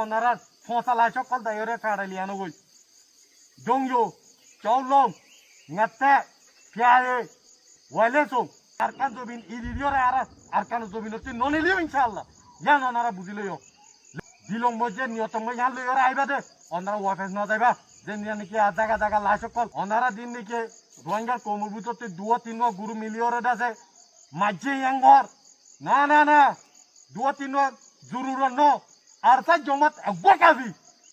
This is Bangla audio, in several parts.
onarar fonsalai সকল দায়রে কাড়ালিয়ানো গই দংজো চাউলং ngate piare waleso arkan jobin idiore ara arkan jobin hচ্ছে ননিলিও ইনশাআল্লাহ জান ওনারা বুঝিলইও দিলং মজে নিয়তম ইয়ান লইরা আইবাদে ওনারা ওয়াফেস না যাইবা যেন নাকি জায়গা জায়গা লাই সকল ওনারা দিন নাকি রোহিঙ্গার কমরবুততে 2-3 গুরু মিলিয়রে দাসে মাঝে ইয়াঙ্গর না না না 2-3 জরুরত ন আর তা জমাত একবকাবি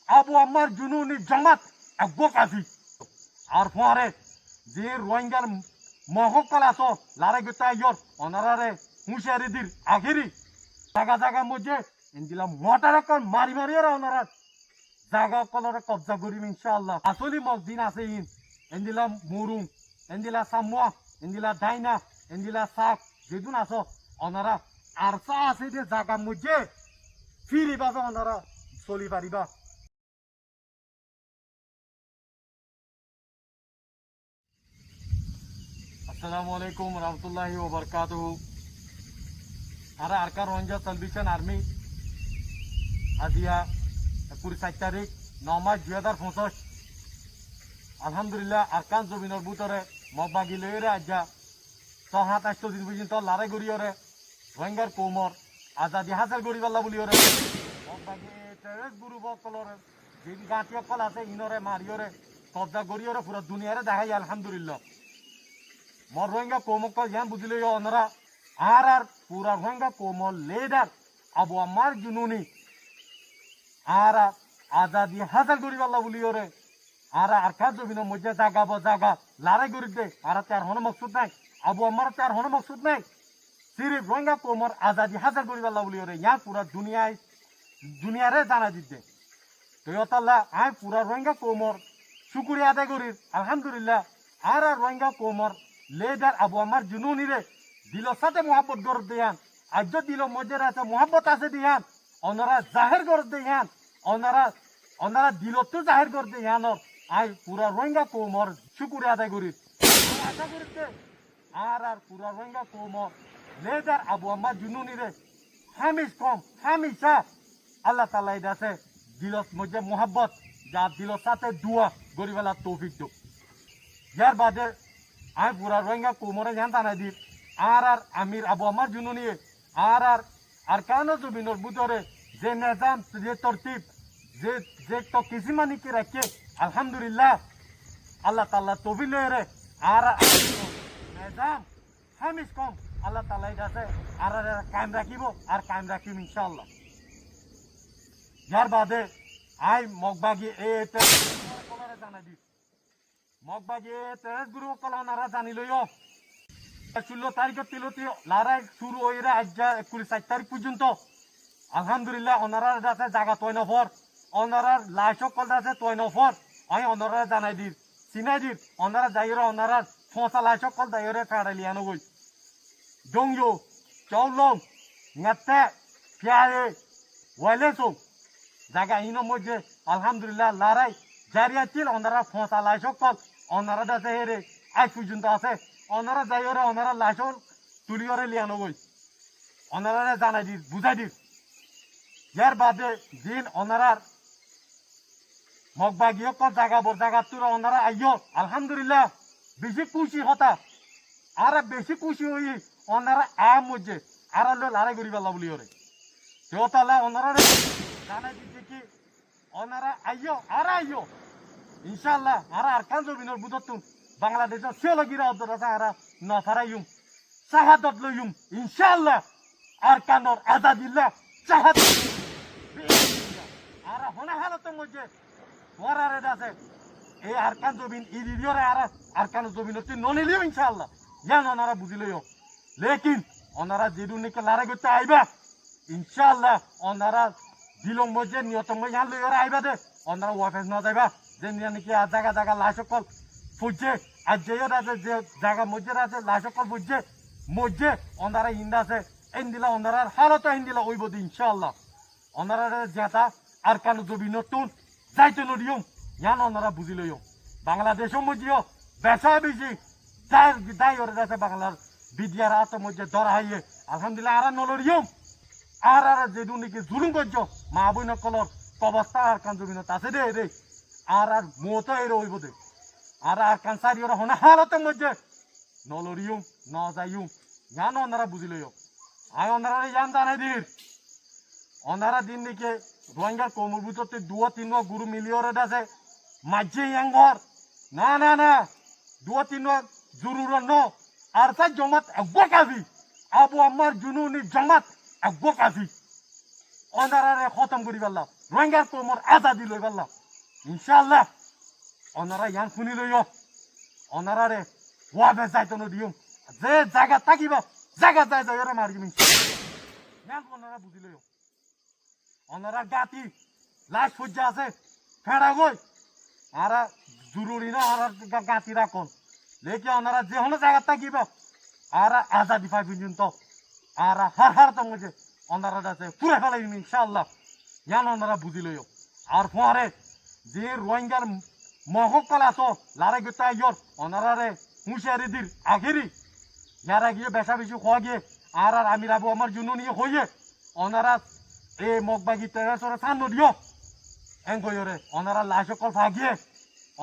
আবু আম্মার জুনুনি জমাত একবকাবি আর পরে যে রোহিঙ্গার মহকল আছো লারে গতা ইয়র ওনারারে হুঁশিয়ারিদির আখেরি জায়গা জায়গা মধ্যে ইন্দিলা মোটার কন মারি মারি ওনারা জায়গা কলরে কবজা করিম ইনশাআল্লাহ আসলি মসজিদ আছে ইন্দিলা মুরুং ইন্দিলা সামুয়া ইন্দিলা ডাইনা ইন্দিলা সাক যেদুন আছো ওনারা আর চা আছে যে জায়গা মধ্যে ফিরিবা ওনারা চলি পারিবা। Assalamualaikum warahmatullahi wabarakatuh. Ara Arkan Rohingya Salvation Army Adia 27 তারিখ 9 মার্চ 2025 আলহামদুলিল্লাহ আরকান জমিনের ভিতরে মগবাগি লইরে আজ্ঞা 7-8 দিন পর্যন্ত লড়াই করিয়রে রোহিঙ্গার কোমর আজাদি হাসিল করিবাল্লা বলিয়রে মগবাগি টেররিস্ট গ্রুপ কলরে যে গাঁটি কল আছে ইনরে মারিয়রে কবজা করিয়রে পুরো দুনিয়ারে দেখাই আলহামদুলিল্লাহ মর রোহিঙ্গা কোমক ইয়ান বুঝিলে ওনারা আর পুরা রোহিঙ্গা কোমল লিডার আবু আম্মার জুনুনি আর আজাদি হাসিল করিবাল্লা বলিয়রে আর আরকান জমিনের মধ্যে জায়গা জায়গা লড়াই করি দে আর তার হন মকসুদ নাই আবু আম্মার তার হন মকসুদ নাই সিরিফ রোহিঙ্গা কোমর আজাদি হাসিল করিবাল্লা বলিয়রে ইয়ান পুরা দুনিয়ারে জানা দিতে তো ইয়তাল্লাহ আই পুরা রোহিঙ্গা কোমর শুকরিয়া আদায় করি আলহামদুলিল্লাহ আর রোহিঙ্গা কোমর লেডার আবু আমার জুনুনি রে দিল সাথে মোহাব্বত গর দেয়ান আজ দিল মজের আছে মোহাব্বত আছে দিয়ান ওনারা জাহের গর দেয়ান ওনারা দিল তো জাহের গর দেয়ান আই পুরা রোহিঙ্গা কোমর শুকরিয়া আদায় করি আশা করিতে আর পুরা রোহিঙ্গা কোমর লেডার আবু আমার জুনুনি রে হামিশা আল্লাহ তাআলা ইদাছে দিল মজে মোহাব্বত যা দিল সাথে দুয়া গরিবালা তৌফিক দো ইয়ার বাদে আই পুরা রোহিঙ্গা কোমরে জানতা না দি আর আমির আবু আমার জুনুনি আর কানো জমিনের ভিতরে যে নিজাম যে তরতিব যে তো কিসিমানি কি রাখে আলহামদুলিল্লাহ আল্লাহ তাআলা তৌফিক লয়ে আর নিজাম হামিশ কম আল্লাহ তাআলা ইদাছে আর কায়েম রাখিব আর কায়েম রাখিম ইনশাআল্লাহ। ইয়ার বাদে আই মগবাগি এতে কলরে জানা দি মগবাগি তেজ গুরু কলনারা জানিলইও 16 তারিখ তিলতি লড়াই শুরু হইরা আজ্জা 29 তারিখ পর্যন্ত আলহামদুলিল্লাহ ওনারা আছে জায়গা তয় নফর ওনারা লাইশক কল আছে তয় নফর আমি ওনারা জানাই দি চিনাই দি ওনারা যাইরা ওনারা ফসা লাইশক কল দাইরে কাড়ালিয়ানো গই দংজো চাউলং ngate piare waleso জায়গা ইনো মধ্যে আলহামদুলিল্লাহ লড়াই জারিয়াতিল ওনারা ফসা লাইশক কল ওনারা দাসে হেরে আজ পর্যন্ত আছে ওনারা যাইরে ওনারা লাইশক তুলিয়রে লিয়ানো গই ওনারা জানাই দি বুঝাই দি ইয়ার বাদে দিন ওনারার মগবাগিও কল জায়গা তুরা ওনারা আইও আলহামদুলিল্লাহ বেশি খুশি হতা আর বেশি খুশি হই ওনারা মধ্যে আর লড়াই করিবাল্লা বলিয়রে তেওতালা ওনারা জানাই দি কি ওনারা আইও ইনশাআল্লাহ আর আরকান জমিনের বুদতুন বাংলাদেশের সেলগিরা অদরা আর নফারাইম শাহাদাত লইম ইনশাআল্লাহ আরকানর আজাদিল্লাহ শাহাদাত আর হনা হালতের মধ্যে ওরারে আছে এই আরকান জমিন ইদিয়রে আর আরকান জমিন হচ্ছে ননিলিও ইনশাআল্লাহ জান ওনারা বুঝিলইও লেকিন ওনারা যেদুন নাকি লড়াই করতে আইবা ইনশাআল্লাহ ওনারা দিলং মধ্যে নিয়তম ইয়ান লইরা আইবা দে ওনারা ওয়াফেস না যাইবা যেন নাকি জায়গা জায়গা লাশকল ফুজে আর যে জায়গা মধ্যে আছে লাশকল ফুজে মধ্যে ওনারা ইন্দা আছে ইন্দিলা ওনারা হালত ইন্দিলা ওইব দি ইনশাআল্লাহ ওনারা যেটা আর কানো জবি নতুন যাইতে নদিয়ম ইয়ান ওনারা বুঝিলইও বাংলাদেশের মধ্যেও বেসা বেশি দায় ওরে আছে বাংলার বিদ্যার হাতের মধ্যে ধরা হইয়ে আলহামদুলিল্লাহ আর নলরিয়ম আর যেদুন নাকি জুলুম করছ মা বই নকলর কবস্তা আর কান জমিনত আছে রে আর মতো এর হইব দে আর কান সারি ওরা হনা হালতের মধ্যে নলরিউম ন যাইউম জান ওনারা বুঝিলইও আয় ওনারা জান জানাই দির ওনারা দিন দিকে রোহিঙ্গার কোমর ভিতরতে 2-3 গুরু মিলিয়রে আছে মাঝে ইয়াঙ্গর না 2-3 জরুর ন আর তা জমাত একবার কাফি আবু আম্মার জুনুনি জমাত একবার কাফি ওনারা খতম করি পারলাম রোহিঙ্গার কোমর আজাদি লই পারলাম ইনশাআল্লাহ ওনারা ইয়ান শুনি লইও ওনারা রে ওয়াবে যাইতো দিও যে জায়গা থাকিব জায়গা যাই ওরা মারিম ইয়ান ওনারা বুঝি লইও ওনারা গাতি লাশ সজ্জা আছে ফেড়া গই আর জরুরি না আর গাতি রাখুন লেকি ওনারা যে হলো জায়গা থাকিব আর আজাদি পাই পর্যন্ত আর হার তো মুঝে ওনারা আছে পুরে ফেলাইম ইনশাআল্লাহ ইয়ান ওনারা বুঝি লইও আর পরে যে রোহিঙ্গার মহকল আছো লারে গেতা ইয়র ওনারা রে হুঁশিয়ারি দির আখেরি যারা গিয়ে বেশা বেশি খোয়া গিয়ে আর আমি রাবো আমার জন্য নিয়ে হইয়ে ওনারা এ মগবাগি তেরাসরে সান দিও এং কইরে ওনারা লাশ কল ফাগিয়ে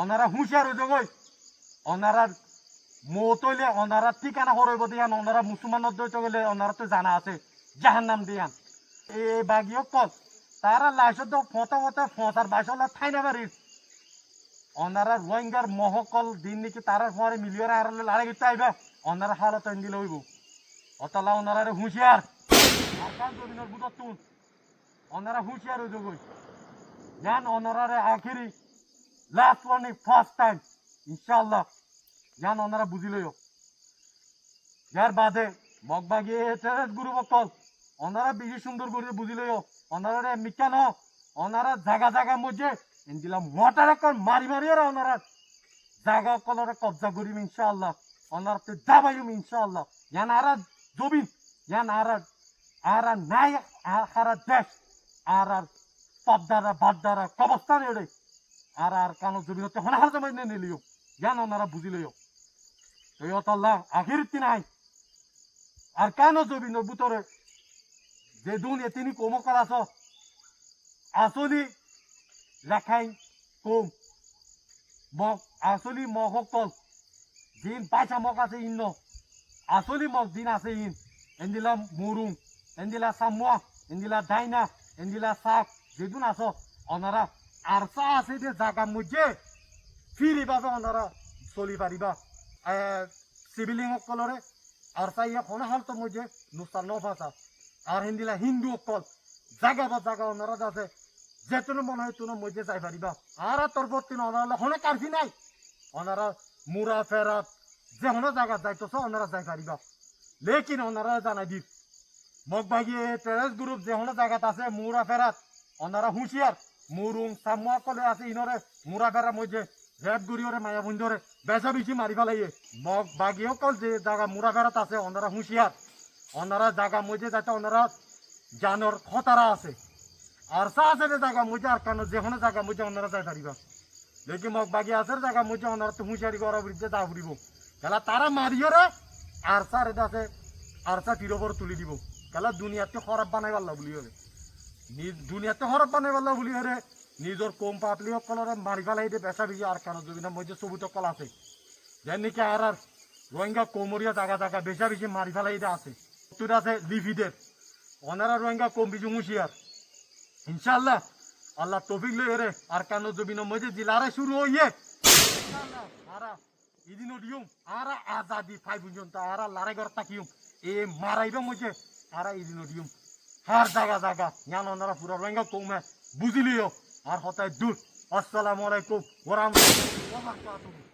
ওনারা হুঁশিয়ার হয়ে গই ওনারা মতলে ওনারা ঠিকানা হরইব দিয়ান ওনারা মুসলমানদের দইতে গেলে ওনারা তো জানা আছে জাহান্নাম দিয়ান এ বাগিও কল তারা লাশত দ ফটো ফসার বাসলা ঠাইনা বাড়ি ওনারা রোহিঙ্গার মহকল দিন নাকি তারা পরে মিলিয়ন আর লাড়ে গিয়ে আইবা ওনারা হালত দিলে হইব অতলা ওনারা হুঁশিয়ার আকাশ জমিনের বুঝত তুন ওনারা হুঁশিয়ার হয়ে যাবই জান ওনারা আখেরি লাস্ট ওয়ার্নিং ফার্স্ট টাইম ইনশাআল্লাহ জান ওনারা বুঝিলইও যার বাদে মগবাগি টেরেস গুরু বকল ওনারা বেশি সুন্দর করে বুঝিলইও ওনারা মিকান ওনারা জায়গা মধ্যে ইন্দিলা মোটার কর মারি আর ওনারা জায়গা কলরে কবজা করিম ইনশাআল্লাহ ওনারা তো দাবাইম ইনশাআল্লাহ জান আর জবিন জান আর নাই আর দেশ আর পদ্মারা বাদ্দারা কবস্থান এড়ে আর কানো জমিন হচ্ছে হনাহার জমাই নিলিও জান ওনারা বুঝিলইও এই অতাল্লাহ আখির তিনাই আর কানো জমিন ভিতরে যে দুনিয়া তিনি কোমকর আছো আসলি রাখাই কম মগ আসলি মহকল দিন পাঁচা মগ আছে ইন্ন আসলি মগ দিন আছে ইন এন্দিলা মুরুং এন্দিলা সামুয়া এন্দিলা ডাইনা এন্দিলা শাক যেদিন আছো ওনারা আরসা আছে যে জায়গা মধ্যে ফিরিবা ওনারা চলি পারিবা সিভিলিং অকলরে আরসা ইয়া কোনো হাল তো মধ্যে নুস্তার নফাসা আর হিন্দিলা হিন্দু অকল জায়গা ওনারা আছে যেতুনো মনে হয় তুনো মধ্যে যাই পারিবা আর তোর বর্তী ওনারা হনে কারফি নাই ওনারা মুরা ফেরাত যে হনে জায়গা যাইতেছ ওনারা যাই পারিবা লেকিন ওনারা জানাই দিস মগবাগি টেরেস গ্রুপ যে হনে জায়গাত আছে মুরা ফেরাত ওনারা হুঁশিয়ার মুরুং সামুয়া কলে আছে ইনরে মুরা ফেরার মধ্যে রেড গুড়িওরে মায়া বন্ধরে বেচা বেশি মারি ফেলাইয়ে মগবাগিও কল যে জায়গা মুরা ফেরাত আছে ওনারা হুঁশিয়ার ওনারা জায়গা মধ্যে যাতে ওনারা জানোর খতারা আছে আর আছে জায়গা মধ্যে আর কেন যেখানে জায়গা মধ্যে ওনারা যাই পারিবা দেখি মগ বাকি আছে জায়গা মধ্যে ওনারা তো হুঁশিয়ারি করা বৃদ্ধে দা ফুরিব খেলা তারা মারিও রে আর সার এটা আছে আর সা তীর ওপর তুলি দিব খেলা দুনিয়াতে খরাব বানাই পারলা বলি হরে দুনিয়াতে খরাব বানাই পারলা বলি হরে নিজের কম পাতলি সকলরে মারি ফেলাই দিয়ে বেচা বেশি আর কেন জমিনের মধ্যে সবুজ কল আছে যেন নাকি আর রোহিঙ্গা কোমরিয়া জায়গা বেচা বেশি মারি ফেলাই দিয়ে আছে তোর আছে লিফিদের ওনারা রোহিঙ্গা কম বেশি হুঁশিয়ার ইনশাআল্লাহ আল্লাহ তৌফিক লই রে আর কানো জমিনের মধ্যে জিলারে শুরু হইয়ে ইনশাআল্লাহ আর ইদিনো দিউম আর আজাদি পাই পর্যন্ত আর লারে ঘর তাকিউম এ মারাইবে মধ্যে আর ইদিনো দিউম হার জায়গা জ্ঞান ওনারা পুরা রোহিঙ্গা কমে বুঝিলিও আর হতায় দূর আসসালামু আলাইকুম ওয়া রাহমাতুল্লাহি ওয়া বারাকাতুহু।